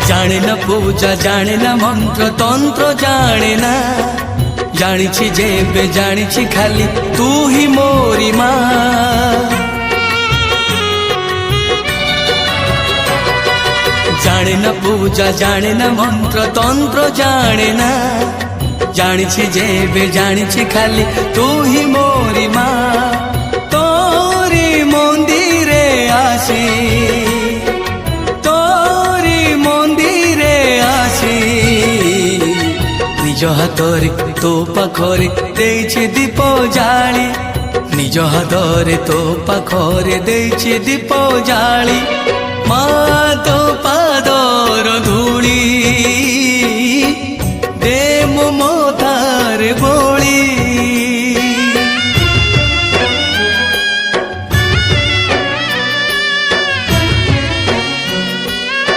जाने न पूजा जाने न मंत्र तंत्र जाने ना जानी जेबे जानी खाली तू ही मोरी माँ। जाने न पूजा जाने न मंत्र तंत्र जाने ना जानी जेबे जानी खाली तू ही मोरी माँ। तोरी मंदिरे आसी निज हाथरे तो पाखरे देइछि दीप जाली निज हाथरे तो पाखरे देइछि दीप जाली माँ तो